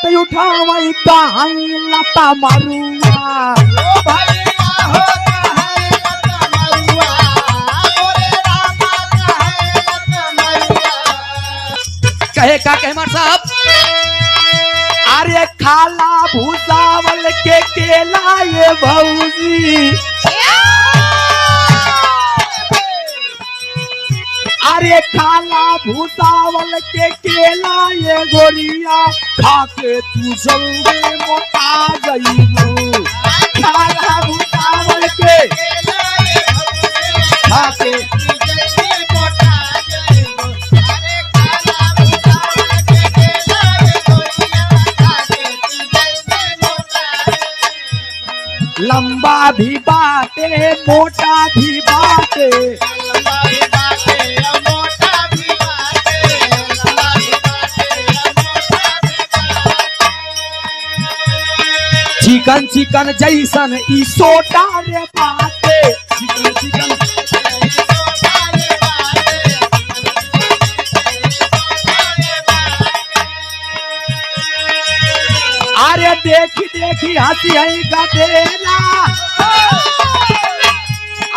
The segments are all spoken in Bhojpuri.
हाथ उठावई कहाई लता मरुआ कहे का कहे मार साहब अरे खाला भूसावल के केला ये भौजी अरे खाला भूसावल के केला ये गोरिया खाके तू जल्दी मोटा गईबू खाला भूसावल के खाके लंबा भी बाटे मोटा भी बाटे चिकन चिकन जैसन ई सोटा रे बाटे चिकन चिकन अरे देखी देखी हंसी है गदेला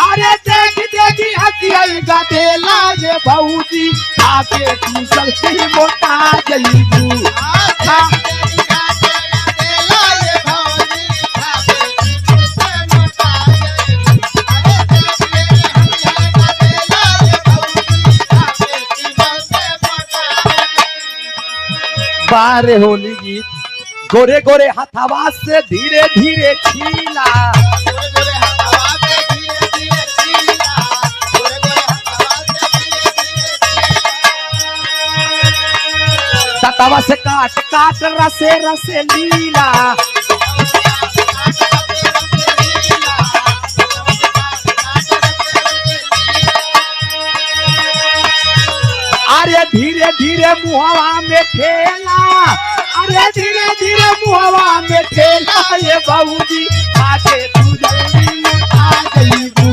अरे देखी देखी हंसी है गदेला ये भौजी आके तू चलती मोटा जईबू बारे होली गीत गोरे गोरे हथवा से धीरे धीरे छीला तवा से काट काट रसे रसे लीला अरे धीरे धीरे मुहवा में ठेला अरे धीरे धीरे मुहवा में ठेला ये बाबूजी आके तू जल्दी आ गईबू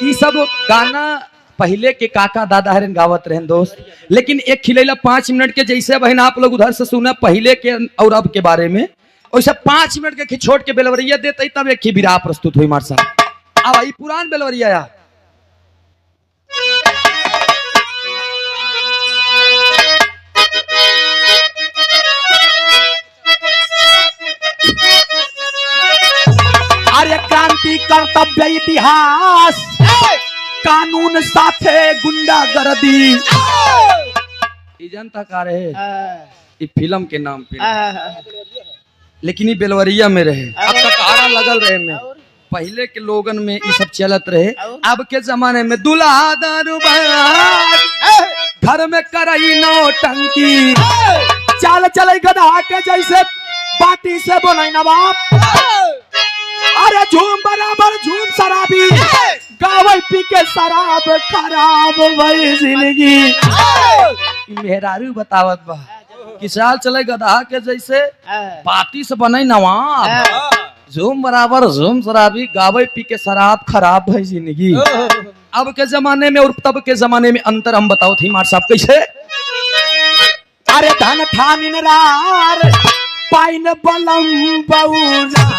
ई सब गाना पहले के काका दादा हरन गावत रहन दोस्त लेकिन एक खिलेला 5 मिनट के जैसे बहन आप लोग उधर से सुना पहले के और अब के बारे में वैसे 5 मिनट के छोड़ के बेलवरिया देते तब एक ही विराह प्रस्तुत हुई मार साहब अब आई पुरान बेलवरिया या अरे क्रांति कर्तव्य इतिहास कानून साथे गुंडागर्दी जनता का रहे फिल्म के नाम पे लेकिन ये बेलवरिया में रहे अब तक आरा लगल रहे में पहले के लोगन में ये सब चलत रहे अब के जमाने में दुल्हा दारूबाज घर में करई नौटंकी चाल चले गधा के जैसे बाटी से बोले नवाब अरे झूम बराबर झूम शराबी गावल पी के शराब खराब भई जिंदगी मेहरारू बतावत बा कि साल चले गधा के जैसे पार्टी से बने नवाब झूम बराबर झूम शराबी गावे पी के शराब खराब भई जिंदगी अब के जमाने में और तब के जमाने में अंतर हम बताओ थी मार साहब कैसे अरे धन थानिन रार पाइन बलम बउरा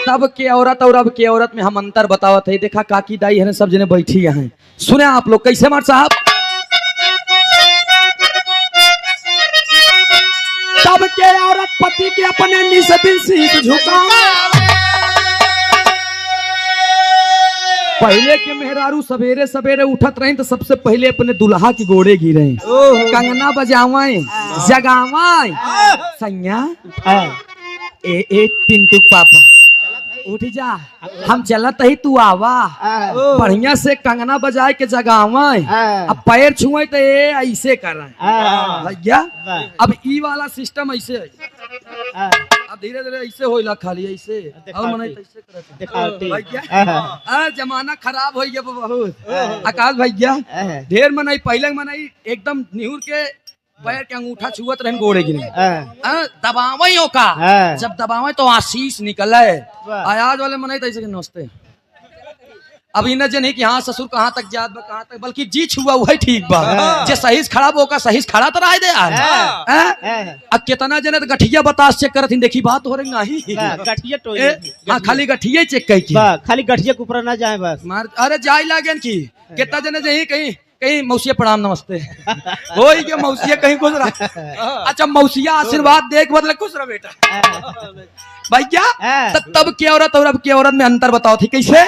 तब के औरत और अब के औरत में हम अंतर बतावत है देखा काकी दाई है सब जने बैठी यहाँ सुने आप लोग कैसे मार साहब तब के औरत पति के अपने निस दिल शीश झुका पहले के मेहरारू सवेरे सवेरे उठत रही तो सबसे पहले अपने दुल्हा की गोड़े गिरे, कंगना बजावे, जगावे, सैया ए पिंटू पापा उठ जा, हम चलत ही तू आवा, बढ़िया से कंगना बजाए के जगावे, अब पैर छुए तो ये ऐसे कर भैया। अब ई वाला सिस्टम ऐसे है, अब धीरे धीरे ऐसे होइला, खाली ऐसे और मने ऐसे करत भैया। जमाना खराब हो गया बहुत आकाश भैया। ढेर मनाई पहले मनाई एकदम निहुर के पैर के अंगूठा छुअत रहन गोड़े गिरे, दबावे का जब दबावे तो आशीष निकले। आज वाले मनाई ऐसे नमस्ते, अभी न जने कि हाँ ससुर कहाँ तक जात बा कहाँ तक, बल्कि जी छुआ वही ठीक बा, जे सही खराब होगा सही खड़ा तो रह दे अब कितना जने तो गठिया बतास चेक करत देखी बात हो रही नहीं, गठिया तो हाँ खाली गठिया चेक कई की, खाली गठिया के ऊपर ना जाए बस मार। अरे जाई लागन की कितना जने जही कहीं कहीं मौसिया प्रणाम नमस्ते हो के मौसिया कहीं खुश रहा। अच्छा मौसिया आशीर्वाद देख बदले खुश रहा बेटा भैया। तब की औरत और अब की औरत में अंतर बताओ थी कैसे?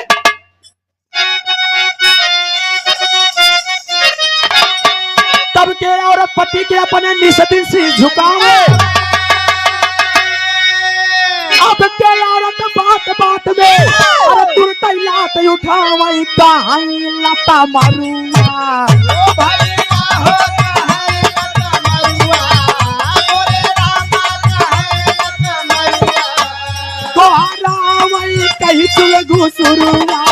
तब के औरत पति के अपने निस्दिन से झुकावे, अब के औरत बात बात में तुरंत लात उठावे, कहीं लता मारूंगा कहीं तुझे घुसरूंगा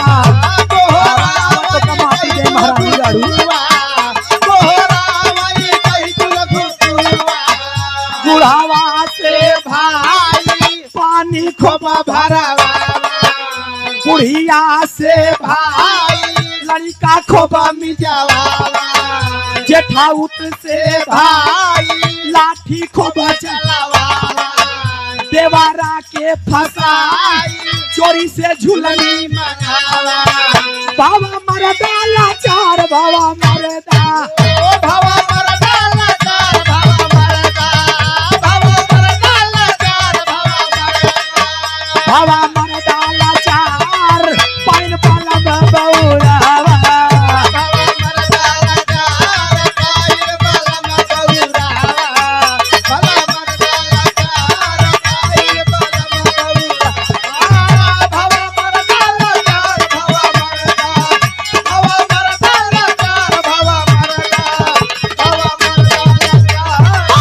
महारानी गाड़ू बुढ़ावा से भाई पानी खोबा भरावा, बुढ़िया से भाई लड़का खोबा मिजावा, जेठाउत से भाई लाठी खोबा चलावा, देवारा के फसाई चोरी से झुलनी मंगावा, बाबा मरदा लाचार बाबा मरदा, बाबा मरदा लाचार बाबा मरदा, बाबा मरदा लाचार बाबा मरदा लाचार पाइन पाला बबौरावा, बाबा मरदा लाचार पाइन पाला बबौरावा, बाबा मरदा लाचार पाइन पाला बबौरावा, बाबा मरदा लाचार बाबा मरदा, बाबा मरदा लाचार बाबा मरदा, बाबा मरदा लाचार पाइन पाला बबौरावा।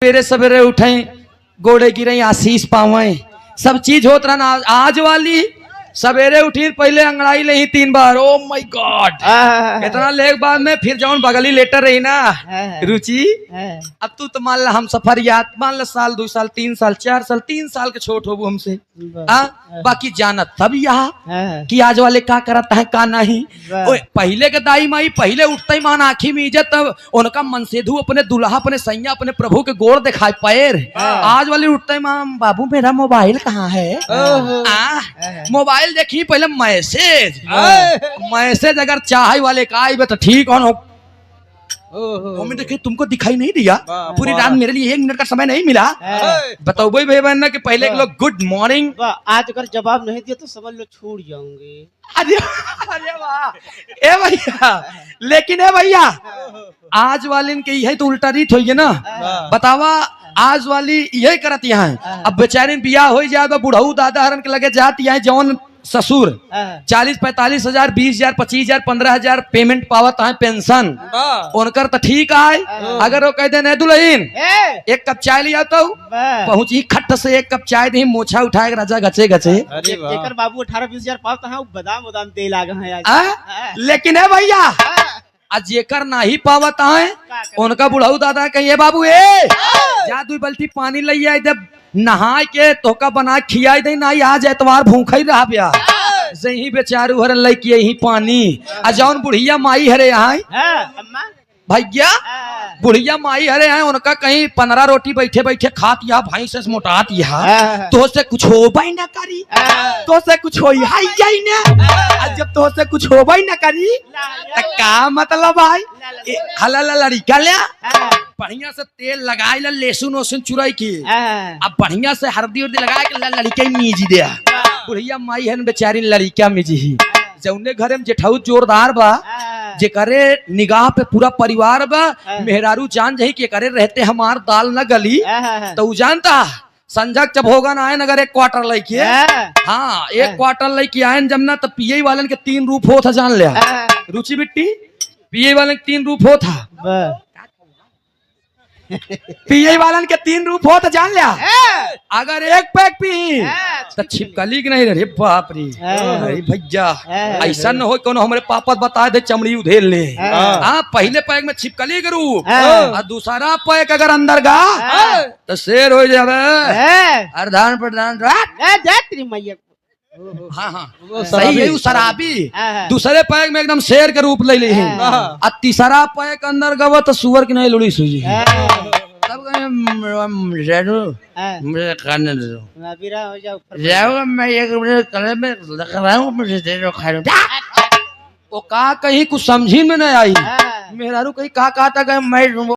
सवेरे सवेरे उठे गोड़े गिरे आशीष पावे, सब चीज होत रहना। आज वाली सवेरे उठी पहले अंगड़ाई ले ही 3 बार, ओ माय गॉड इतना लेग बाद में फिर जौन बगली लेटर रही ना रुचि, अब तू तो मान ला हम सफर याद मान ला साल 2 साल 3 साल 4 साल 3 साल के छोट हो हमसे, बाकी जानत तब यहाँ कि आज वाले का करता है का नहीं। पहले के दाई माई पहले उठते ही मान आँखी में इज्जत, तब उनका मनसेधु अपने दुल्हा अपने सैया अपने प्रभु के गोड़ दिखाए पैर। आज वाले उठते ही माम बाबू मेरा मोबाइल कहाँ है, मोबाइल देखी पहले मैसेज अगर चाहे वाले का आई तो ठीक हो, देखिए तुमको दिखाई नहीं दिया पूरी रात, मेरे लिए 1 मिनट का समय नहीं मिला, बताओ भाई बहन कि पहले के लोग गुड मॉर्निंग, आज अगर जवाब नहीं दिया तो समझ लो छूट जाऊंगे। अरे वाह ए भैया, लेकिन ए भैया आज वाले के यही तो उल्टा रीत होगी ना, बतावा आज वाली यही करत यहाँ। अब बेचारे बियाह हो जाए बुढ़ऊ दादा हरन के लगे जाती है, जौन ससुर 40-45 हजार 20 हजार 25 हजार 15 हजार पेमेंट पावत है पेंशन, उनकर तो ठीक है। अगर वो कह दे नहीं दुल्हन 1 कप चाय लिया तो पहुंची खट्ट से 1 कप चाय दी, मोछा उठाए राजा गचे गचे, एकर बाबू 18-20 हजार पावत है, बादाम बादाम दे लागा है। लेकिन है भैया आज जेकर नहीं पावत है उनका बुढ़ऊ दादा कहिए बाबू जा 2 बाल्टी पानी ले आई दे, नहाय के तोका बना खियाई दे, नहीं आज एतवार भूखा ही रहा ब्या जही बेचारू हरन लई यही पानी। आ जौन बुढ़िया माई हरे यहाँ भैया बुढ़िया माई हरे हैं उनका कहीं 15 रोटी बैठे बैठे खात या भाई से मोटात या तो से कुछ हो भाई ना करी तो से कुछ हो हाई जाई ना जब तो से कुछ हो भाई ना करी तो का मतलब भाई हला लड़का ले बढ़िया से तेल लगाए ला लहसुन वसुन चुराई की अब बढ़िया से हल्दी उर्दी लगा के लड़का मीजी दे बुढ़िया माई है बेचारी लड़का मीजी ही जौने घरे में जेठाऊ जोरदार बा जे करे निगाह पे पूरा परिवार बा मेहरारू जान जही के करे रहते हमार दाल न गली तो उ जानता संजक जब होगा ना आए नगर एक क्वार्टर लेके हाँ एक क्वार्टर लेके आए जब ना तो पिए वालन के 3 रूप हो था जान लिया रुचि बिट्टी पिए वालन के 3 रूप हो था पिए वालन के 3 रूप हो तो जान लिया अगर एक पैक पी तो छिपकली की नहीं रे बाप रे अरे भैया ऐसा न हो कोनो हमारे पापा बता दे चमड़ी उधेल ले हाँ पहले पैक में छिपकली के रूप और दूसरा पैक अगर अंदर गा तो शेर हो जावे अर्धान प्रधान हाँ हाँ सही है शराबी दूसरे पैक में एकदम शेर के रूप ले ली और तीसरा पैक अंदर गवा तो सुअर की नहीं लुड़ी सूजी तब मुझे खाने दो मैं एक कलर में लग रहा हूँ मुझे दे दो खा लो वो कहा कहीं कुछ समझी में नहीं आई मेहरारू कहीं कहा था मैं